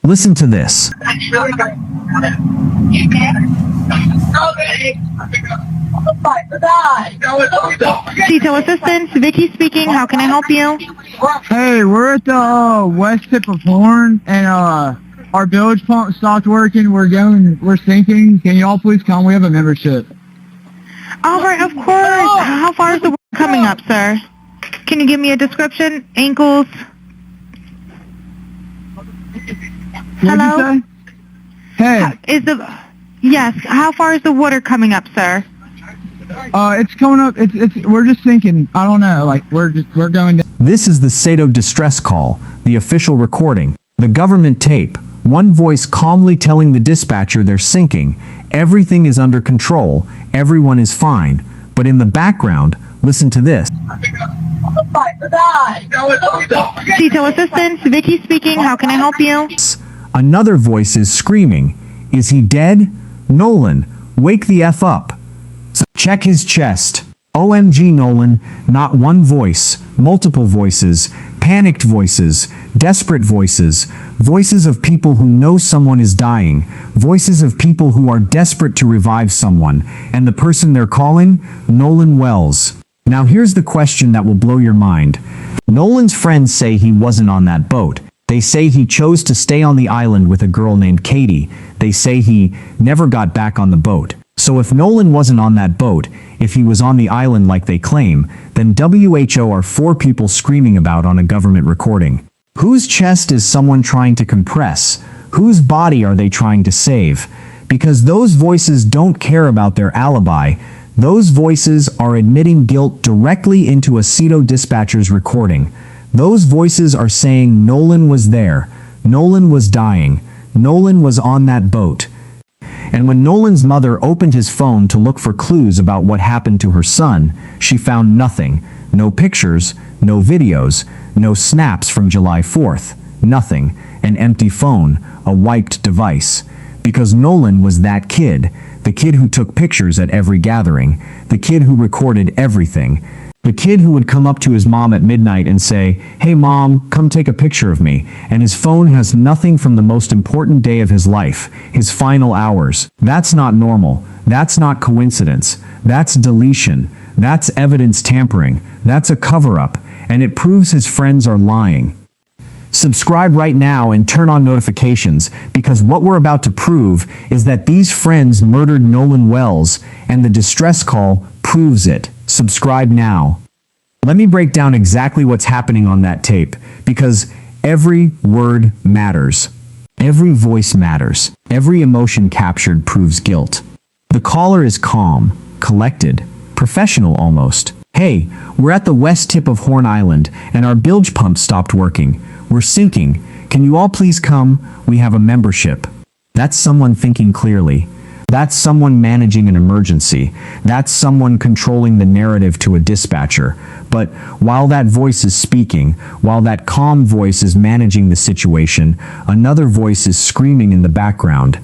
Listen to this. SETO assistance, Vicky speaking. How can I help you? Hey, we're at the west tip of Horn, and our bilge pump stopped working. We're sinking. Can you all please come? We have a membership. All right, of course. How far is the water coming up, sir? Can you give me a description? Ankles? Hello? What'd you say? Hey. Yes, how far is the water coming up, sir? It's coming up. We're just sinking. I don't know. Like we're going down. This is the SETO distress call, the official recording, the government tape. One voice calmly telling the dispatcher they're sinking. Everything is under control. Everyone is fine. But in the background, listen to this. SETO assistance, Vicky speaking. How can I help you? Another voice is screaming. Is he dead? Nolan, wake the F up. Check his chest. OMG Nolan, not one voice, multiple voices, panicked voices, desperate voices, voices of people who know someone is dying, voices of people who are desperate to revive someone, and the person they're calling? Nolan Wells. Now here's the question that will blow your mind. Nolan's friends say he wasn't on that boat. They say he chose to stay on the island with a girl named Katie. They say he never got back on the boat. So if Nolan wasn't on that boat, if he was on the island like they claim, then WHO are 4 people screaming about on a government recording. Whose chest is someone trying to compress? Whose body are they trying to save? Because those voices don't care about their alibi. Those voices are admitting guilt directly into a SETO dispatcher's recording. Those voices are saying Nolan was there, Nolan was dying, Nolan was on that boat. And when Nolan's mother opened his phone to look for clues about what happened to her son, she found nothing. No pictures, no videos, no snaps from July 4th, nothing. An empty phone, a wiped device. Because Nolan was that kid, the kid who took pictures at every gathering, the kid who recorded everything. The kid who would come up to his mom at midnight and say, "Hey mom, come take a picture of me," and his phone has nothing from the most important day of his life, his final hours. That's not normal. That's not coincidence. That's deletion. That's evidence tampering. That's a cover-up, and it proves his friends are lying. Subscribe right now and turn on notifications, because what we're about to prove is that these friends murdered Nolan Wells, and the distress call proves it. Subscribe now. Let me break down exactly what's happening on that tape, because every word matters. Every voice matters. Every emotion captured proves guilt. The caller is calm, collected, professional almost. "Hey, we're at the west tip of Horn Island, and our bilge pump stopped working. We're sinking. Can you all please come? We have a membership." That's someone thinking clearly. That's someone managing an emergency. That's someone controlling the narrative to a dispatcher. But while that voice is speaking, while that calm voice is managing the situation, another voice is screaming in the background.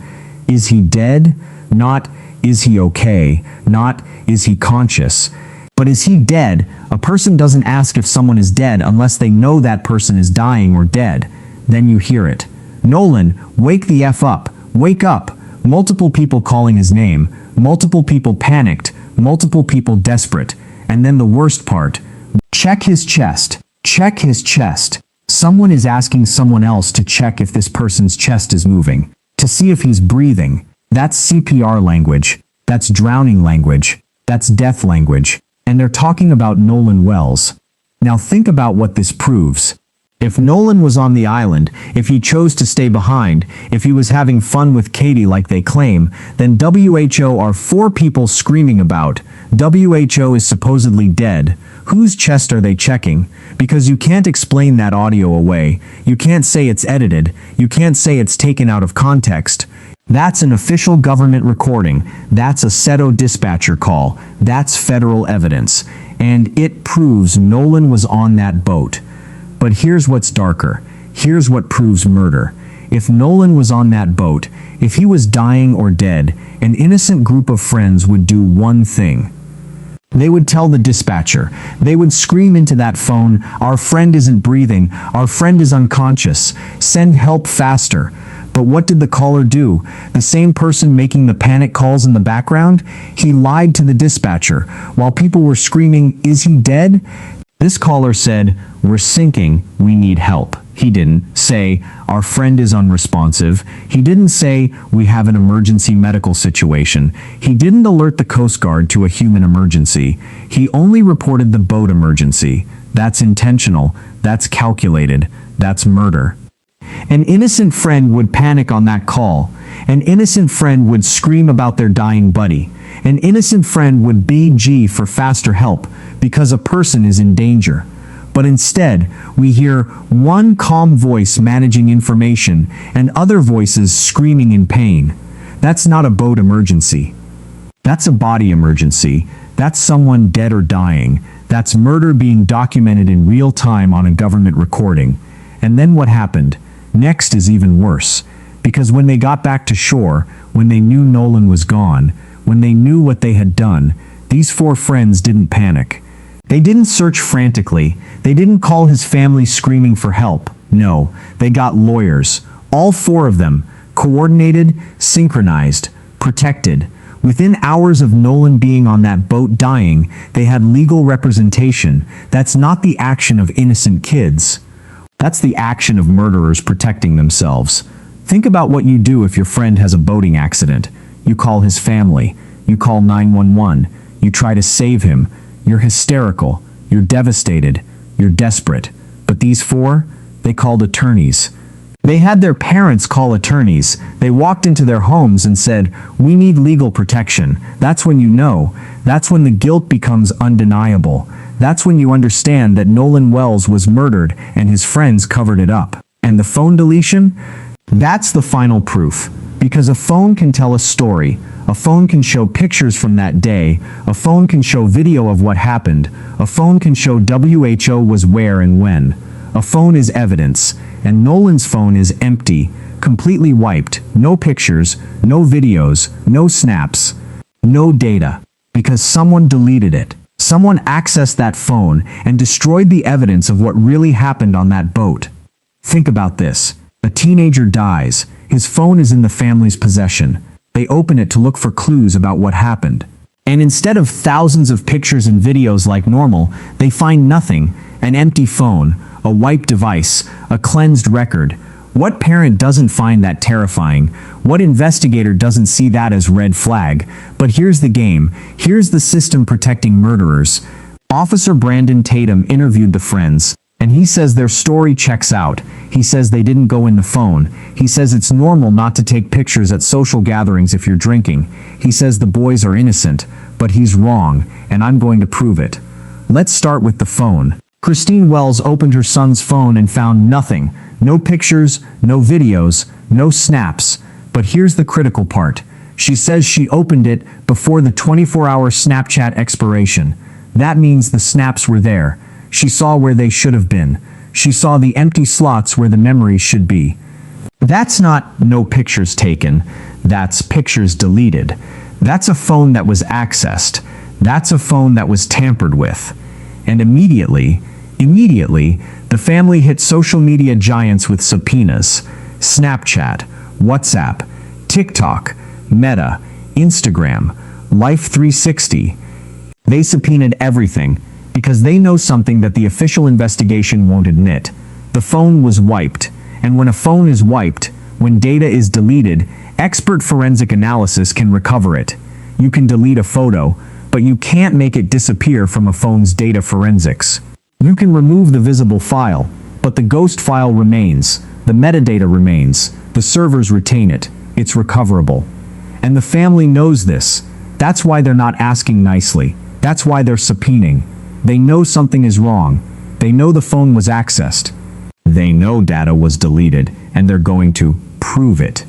Is he dead? Not, is he okay? Not, is he conscious? But is he dead? A person doesn't ask if someone is dead unless they know that person is dying or dead. Then you hear it. "Nolan, wake the F up. Wake up." Multiple people calling his name, multiple people panicked, multiple people desperate. And then the worst part, check his chest, check his chest. Someone is asking someone else to check if this person's chest is moving, to see if he's breathing. That's CPR language, that's drowning language, that's death language. And they're talking about Nolan Wells. Now think about what this proves. If Nolan was on the island, if he chose to stay behind, if he was having fun with Katie like they claim, then WHO are 4 people screaming about. WHO is supposedly dead. Whose chest are they checking? Because you can't explain that audio away. You can't say it's edited. You can't say it's taken out of context. That's an official government recording. That's a SETO dispatcher call. That's federal evidence. And it proves Nolan was on that boat. But here's what's darker. Here's what proves murder. If Nolan was on that boat, if he was dying or dead, an innocent group of friends would do one thing. They would tell the dispatcher. They would scream into that phone, "Our friend isn't breathing. Our friend is unconscious. Send help faster." But what did the caller do? The same person making the panic calls in the background? He lied to the dispatcher. While people were screaming, "Is he dead?" This caller said, "We're sinking, we need help." He didn't say, "Our friend is unresponsive." He didn't say, "We have an emergency medical situation." He didn't alert the Coast Guard to a human emergency. He only reported the boat emergency. That's intentional. That's calculated. That's murder. An innocent friend would panic on that call. An innocent friend would scream about their dying buddy. An innocent friend would beg for faster help because a person is in danger. But instead, we hear one calm voice managing information and other voices screaming in pain. That's not a boat emergency. That's a body emergency. That's someone dead or dying. That's murder being documented in real time on a government recording. And then what happened? Next is even worse. Because when they got back to shore, when they knew Nolan was gone, when they knew what they had done, these four friends didn't panic. They didn't search frantically. They didn't call his family screaming for help. No, they got lawyers. All four of them, coordinated, synchronized, protected. Within hours of Nolan being on that boat dying, they had legal representation. That's not the action of innocent kids. That's the action of murderers protecting themselves. Think about what you do if your friend has a boating accident. You call his family. You call 911. You try to save him. You're hysterical. You're devastated. You're desperate. But these four, they called attorneys. They had their parents call attorneys. They walked into their homes and said, "We need legal protection." That's when you know. That's when the guilt becomes undeniable. That's when you understand that Nolan Wells was murdered and his friends covered it up. And the phone deletion? That's the final proof. Because a phone can tell a story. A phone can show pictures from that day. A phone can show video of what happened. A phone can show WHO was where and when. A phone is evidence. And Nolan's phone is empty, completely wiped. No pictures, no videos, no snaps, no data. Because someone deleted it. Someone accessed that phone and destroyed the evidence of what really happened on that boat. Think about this. A teenager dies. His phone is in the family's possession. They open it to look for clues about what happened. And instead of thousands of pictures and videos like normal, they find nothing. An empty phone, a wiped device, a cleansed record. What parent doesn't find that terrifying? What investigator doesn't see that as red flag? But here's the game. Here's the system protecting murderers. Officer Brandon Tatum interviewed the friends, and he says their story checks out. He says they didn't go in the phone. He says it's normal not to take pictures at social gatherings if you're drinking. He says the boys are innocent, but he's wrong, and I'm going to prove it. Let's start with the phone. Christine Wells opened her son's phone and found nothing. No pictures, no videos, no snaps. But here's the critical part. She says she opened it before the 24-hour Snapchat expiration. That means the snaps were there. She saw where they should have been. She saw the empty slots where the memories should be. That's not no pictures taken. That's pictures deleted. That's a phone that was accessed. That's a phone that was tampered with. And immediately, the family hit social media giants with subpoenas. Snapchat, WhatsApp, TikTok, Meta, Instagram, Life360. They subpoenaed everything because they know something that the official investigation won't admit. The phone was wiped. And when a phone is wiped, when data is deleted, expert forensic analysis can recover it. You can delete a photo, but you can't make it disappear from a phone's data forensics. You can remove the visible file, but the ghost file remains. The metadata remains. The servers retain it. It's recoverable. And the family knows this. That's why they're not asking nicely. That's why they're subpoenaing. They know something is wrong. They know the phone was accessed. They know data was deleted, and they're going to prove it.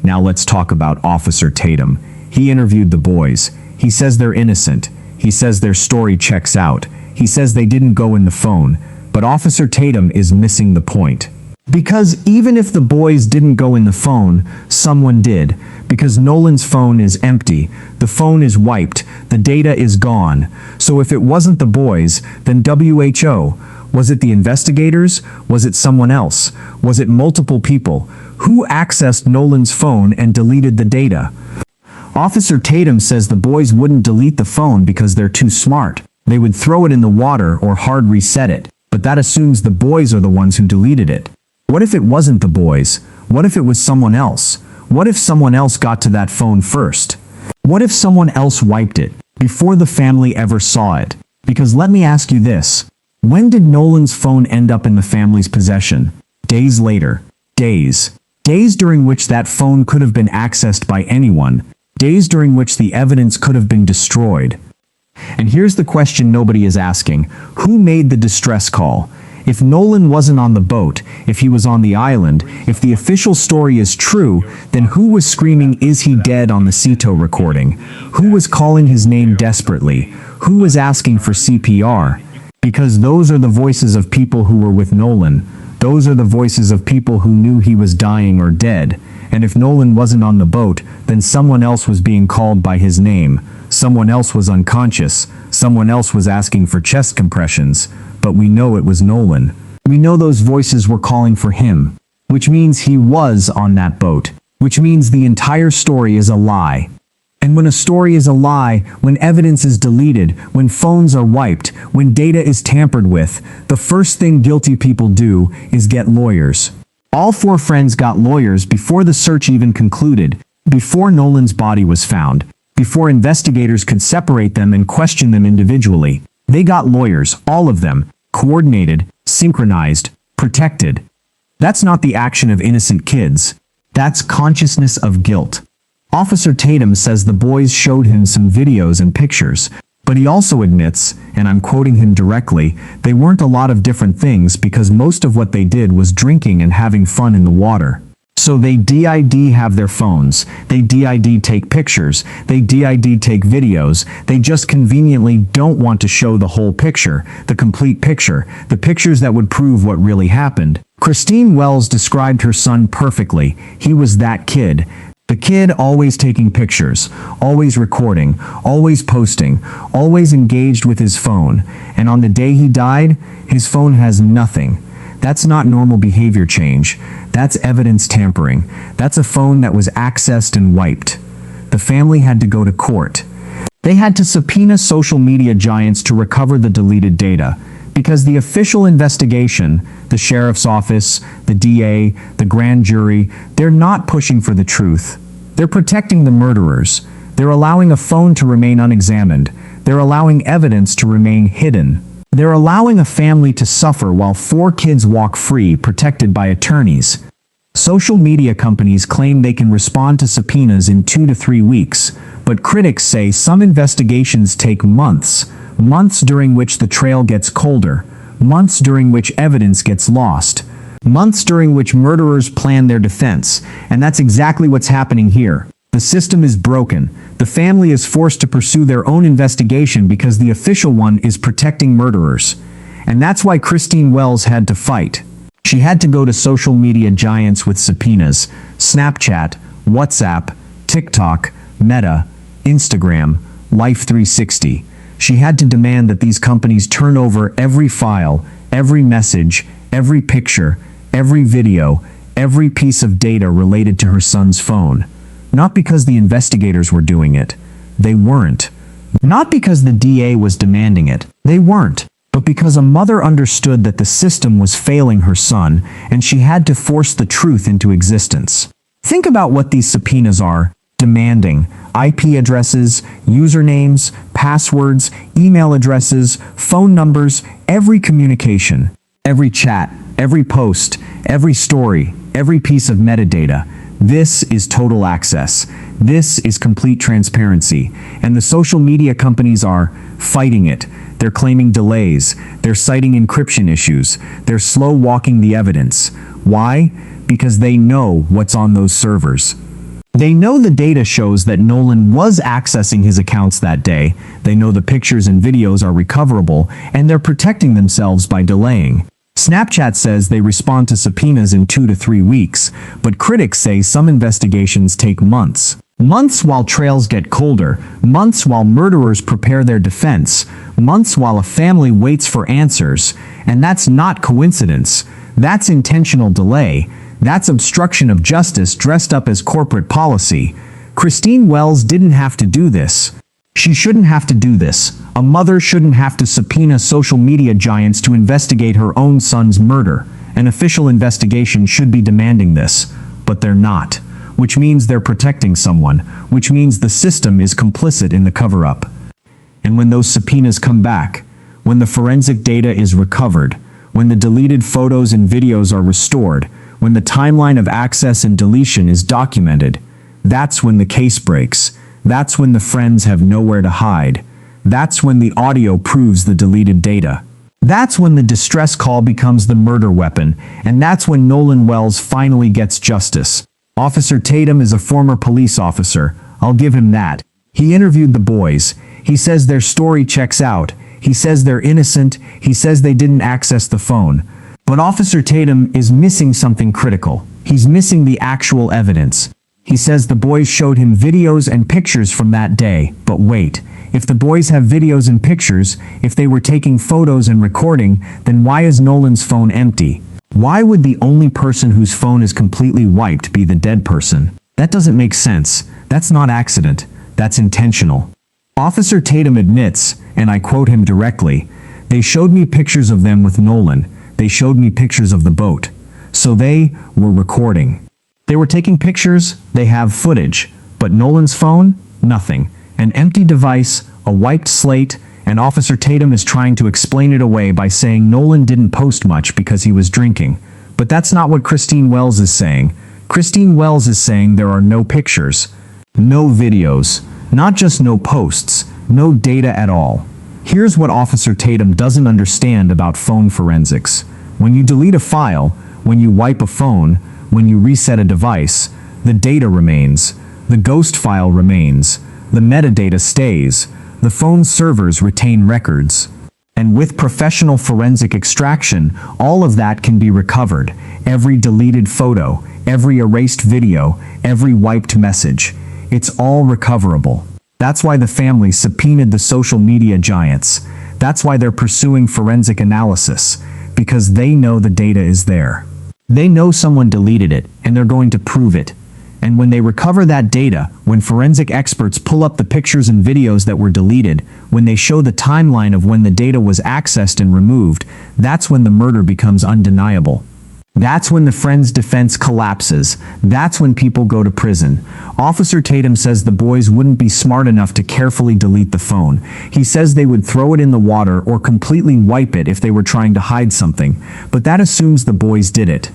Now let's talk about Officer Tatum. He interviewed the boys. He says they're innocent. He says their story checks out. He says they didn't go in the phone. But Officer Tatum is missing the point. Because even if the boys didn't go in the phone, someone did. Because Nolan's phone is empty. The phone is wiped. The data is gone. So if it wasn't the boys, then WHO. Was it the investigators? Was it someone else? Was it multiple people? Who accessed Nolan's phone and deleted the data? Officer Tatum says the boys wouldn't delete the phone because they're too smart. They would throw it in the water or hard reset it, but that assumes the boys are the ones who deleted it. What if it wasn't the boys? What if it was someone else? What if someone else got to that phone first? What if someone else wiped it before the family ever saw it? Because let me ask you this. When did Nolan's phone end up in the family's possession? Days later. Days. Days during which that phone could have been accessed by anyone. Days during which the evidence could have been destroyed. And here's the question nobody is asking. Who made the distress call? If Nolan wasn't on the boat, if he was on the island, if the official story is true, then who was screaming, "Is he dead?" on the SETO recording? Who was calling his name desperately? Who was asking for CPR? Because those are the voices of people who were with Nolan. Those are the voices of people who knew he was dying or dead. And if Nolan wasn't on the boat, then someone else was being called by his name. Someone else was unconscious. Someone else was asking for chest compressions. But we know it was Nolan. We know those voices were calling for him. Which means he was on that boat. Which means the entire story is a lie. And when a story is a lie, when evidence is deleted, when phones are wiped, when data is tampered with, the first thing guilty people do is get lawyers. All four friends got lawyers before the search even concluded, before Nolan's body was found, before investigators could separate them and question them individually. They got lawyers, all of them, coordinated, synchronized, protected. That's not the action of innocent kids. That's consciousness of guilt. Officer Tatum says the boys showed him some videos and pictures, but he also admits, and I'm quoting him directly, they weren't a lot of different things because most of what they did was drinking and having fun in the water. So they DID have their phones, they DID take pictures, they DID take videos, they just conveniently don't want to show the whole picture, the complete picture, the pictures that would prove what really happened. Christine Wells described her son perfectly. He was that kid. The kid always taking pictures, always recording, always posting, always engaged with his phone, and on the day he died, his phone has nothing. That's not normal behavior change. That's evidence tampering. That's a phone that was accessed and wiped. The family had to go to court. They had to subpoena social media giants to recover the deleted data, because the official investigation, the sheriff's office, the DA, the grand jury, they're not pushing for the truth. They're protecting the murderers. They're allowing a phone to remain unexamined. They're allowing evidence to remain hidden. They're allowing a family to suffer while 4 kids walk free, protected by attorneys. Social media companies claim they can respond to subpoenas in 2 to 3 weeks, but critics say some investigations take months, months during which the trail gets colder, months during which evidence gets lost, months during which murderers plan their defense, and that's exactly what's happening here. The system is broken. The family is forced to pursue their own investigation because the official one is protecting murderers. And that's why Christine Wells had to fight. She had to go to social media giants with subpoenas: Snapchat, WhatsApp, TikTok, Meta, Instagram, Life360. She had to demand that these companies turn over every file, every message, every picture, every video, every piece of data related to her son's phone. Not because the investigators were doing it. They weren't. Not because the DA was demanding it. They weren't. But because a mother understood that the system was failing her son, and she had to force the truth into existence. Think about what these subpoenas are demanding: IP addresses, usernames, passwords, email addresses, phone numbers, every communication, every chat, every post, every story, every piece of metadata. This is total access. This is complete transparency. And the social media companies are fighting it. They're claiming delays. They're citing encryption issues. They're slow walking the evidence. Why? Because they know what's on those servers. They know the data shows that Nolan was accessing his accounts that day. They know the pictures and videos are recoverable, and they're protecting themselves by delaying. Snapchat says they respond to subpoenas in 2 to 3 weeks, but critics say some investigations take months. Months while trails get colder, months while murderers prepare their defense, months while a family waits for answers. And that's not coincidence. That's intentional delay. That's obstruction of justice dressed up as corporate policy. Christine Wells didn't have to do this. She shouldn't have to do this. A mother shouldn't have to subpoena social media giants to investigate her own son's murder. An official investigation should be demanding this, but they're not. Which means they're protecting someone, which means the system is complicit in the cover-up. And when those subpoenas come back, when the forensic data is recovered, when the deleted photos and videos are restored, when the timeline of access and deletion is documented, that's when the case breaks. That's when the friends have nowhere to hide. That's when the audio proves the deleted data. That's when the distress call becomes the murder weapon, and that's when Nolan Wells finally gets justice. Officer Tatum is a former police officer. I'll give him that. He interviewed the boys. He says their story checks out. He says they're innocent. He says they didn't access the phone. But Officer Tatum is missing something critical. He's missing the actual evidence. He says the boys showed him videos and pictures from that day. But wait, if the boys have videos and pictures, if they were taking photos and recording, then why is Nolan's phone empty? Why would the only person whose phone is completely wiped be the dead person? That doesn't make sense. That's not accident. That's intentional. Officer Tatum admits, and I quote him directly, "They showed me pictures of them with Nolan. They showed me pictures of the boat. So they were recording. They were taking pictures, they have footage. But Nolan's phone? Nothing. An empty device, a wiped slate, and Officer Tatum is trying to explain it away by saying Nolan didn't post much because he was drinking. But that's not what Christine Wells is saying. Christine Wells is saying there are no pictures, no videos, not just no posts, no data at all. Here's what Officer Tatum doesn't understand about phone forensics. When you delete a file, when you wipe a phone, when you reset a device, the data remains, the ghost file remains, the metadata stays, the phone servers retain records. And with professional forensic extraction, all of that can be recovered. Every deleted photo, every erased video, every wiped message. It's all recoverable. That's why the family subpoenaed the social media giants. That's why they're pursuing forensic analysis, because they know the data is there. They know someone deleted it, and they're going to prove it. And when they recover that data, when forensic experts pull up the pictures and videos that were deleted, when they show the timeline of when the data was accessed and removed, that's when the murder becomes undeniable. That's when the friend's defense collapses. That's when people go to prison. Officer Tatum says the boys wouldn't be smart enough to carefully delete the phone. He says they would throw it in the water or completely wipe it if they were trying to hide something. But that assumes the boys did it.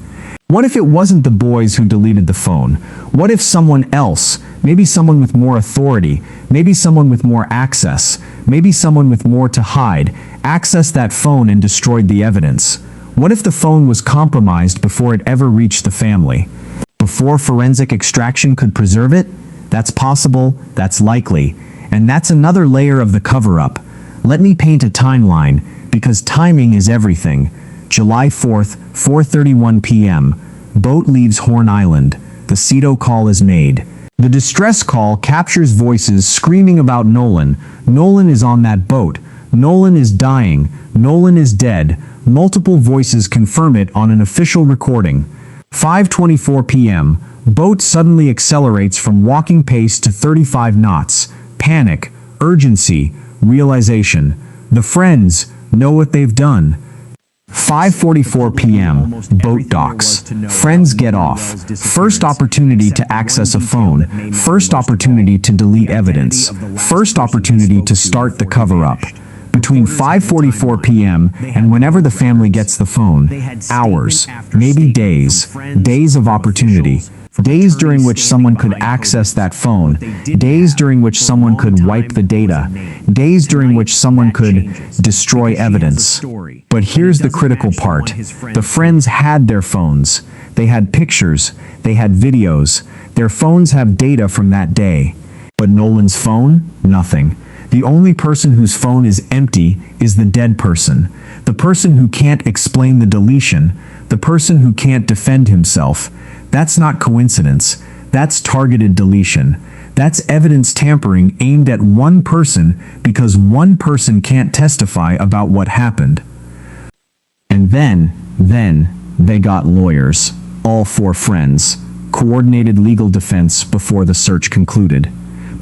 What if it wasn't the boys who deleted the phone? What if someone else, maybe someone with more authority, maybe someone with more access, maybe someone with more to hide, accessed that phone and destroyed the evidence? What if the phone was compromised before it ever reached the family? Before forensic extraction could preserve it? That's possible, that's likely, and that's another layer of the cover-up. Let me paint a timeline, because timing is everything. July 4th, 4:31 p.m. Boat leaves Horn Island. The SETO call is made. The distress call captures voices screaming about Nolan. Nolan is on that boat. Nolan is dying. Nolan is dead. Multiple voices confirm it on an official recording. 5:24 p.m. Boat suddenly accelerates from walking pace to 35 knots. Panic, urgency, realization. The friends know what they've done. 5:44 p.m. Boat docks. Friends get off. First opportunity to access a phone. First opportunity to delete evidence. First opportunity to start the cover-up. Between 5:44 p.m. and whenever the family gets the phone, hours, maybe days, days of opportunity. Days during which someone could access that phone, days during which someone could wipe the data, days during which someone could destroy evidence. But here's the critical part. The friends had their phones. They had pictures. They had videos. Their phones have data from that day. But Nolan's phone? Nothing. The only person whose phone is empty is the dead person. The person who can't explain the deletion. The person who can't defend himself. That's not coincidence. That's targeted deletion. That's evidence tampering aimed at one person because one person can't testify about what happened. And then they got lawyers. all four friends, coordinated legal defense before the search concluded,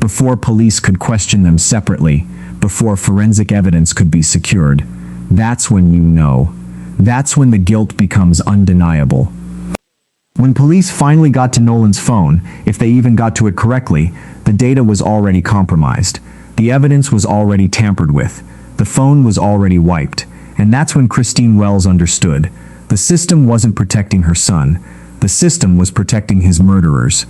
before police could question them separately, before forensic evidence could be secured. That's when you know. That's when the guilt becomes undeniable. When police finally got to Nolan's phone, if they even got to it correctly, the data was already compromised. The evidence was already tampered with. The phone was already wiped. And that's when Christine Wells understood. The system wasn't protecting her son. The system was protecting his murderers.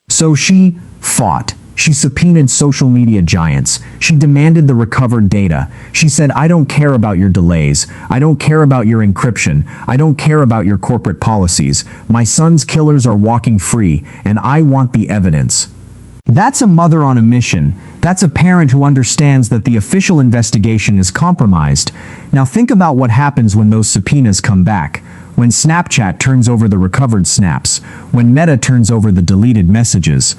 So she fought. She subpoenaed social media giants. She demanded the recovered data. She said, I don't care about your delays. I don't care about your encryption. I don't care about your corporate policies. My son's killers are walking free, and I want the evidence. That's a mother on a mission. That's a parent who understands that the official investigation is compromised. Now think about what happens when those subpoenas come back. When Snapchat turns over the recovered snaps. When Meta turns over the deleted messages.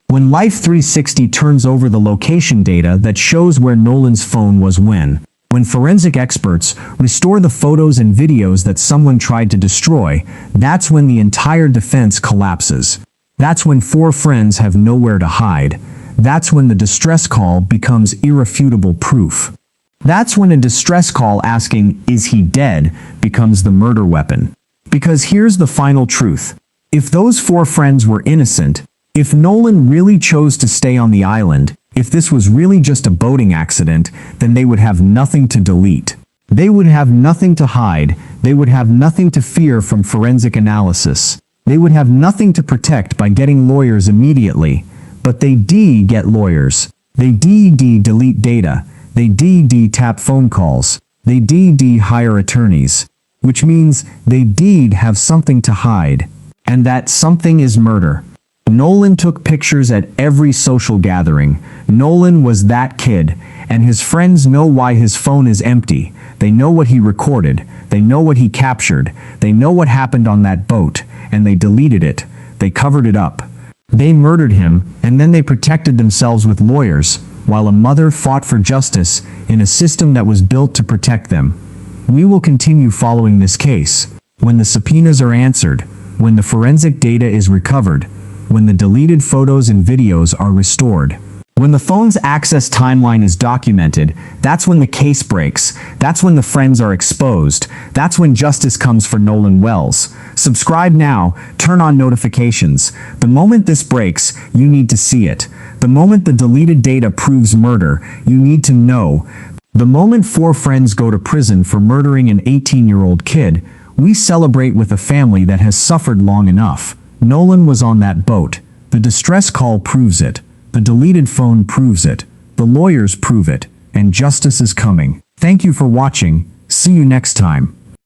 When Life 360 turns over the location data that shows where Nolan's phone was when forensic experts restore the photos and videos that someone tried to destroy, that's when the entire defense collapses. That's when four friends have nowhere to hide. That's when the distress call becomes irrefutable proof. That's when a distress call asking, "Is he dead?" becomes the murder weapon. Because here's the final truth. If those four friends were innocent, if Nolan really chose to stay on the island, if this was really just a boating accident, then they would have nothing to delete. They would have nothing to hide. They would have nothing to fear from forensic analysis. They would have nothing to protect by getting lawyers immediately. But they get lawyers. They delete data. They tap phone calls. They hire attorneys. Which means they have something to hide. And that something is murder. Nolan took pictures at every social gathering. Nolan was that kid, and his friends know why his phone is empty. They know what he recorded. They know what he captured. They know what happened on that boat, and they deleted it. They covered it up. They murdered him, and then they protected themselves with lawyers, while a mother fought for justice in a system that was built to protect them. We will continue following this case. When the subpoenas are answered, when the forensic data is recovered, when the deleted photos and videos are restored. When the phone's access timeline is documented, that's when the case breaks. That's when the friends are exposed. That's when justice comes for Nolan Wells. Subscribe now, turn on notifications. The moment this breaks, you need to see it. The moment the deleted data proves murder, you need to know. The moment four friends go to prison for murdering an 18-year-old kid, we celebrate with a family that has suffered long enough. Nolan was on that boat. The distress call proves it. The deleted phone proves it. The lawyers prove it. And justice is coming. Thank you for watching. See you next time.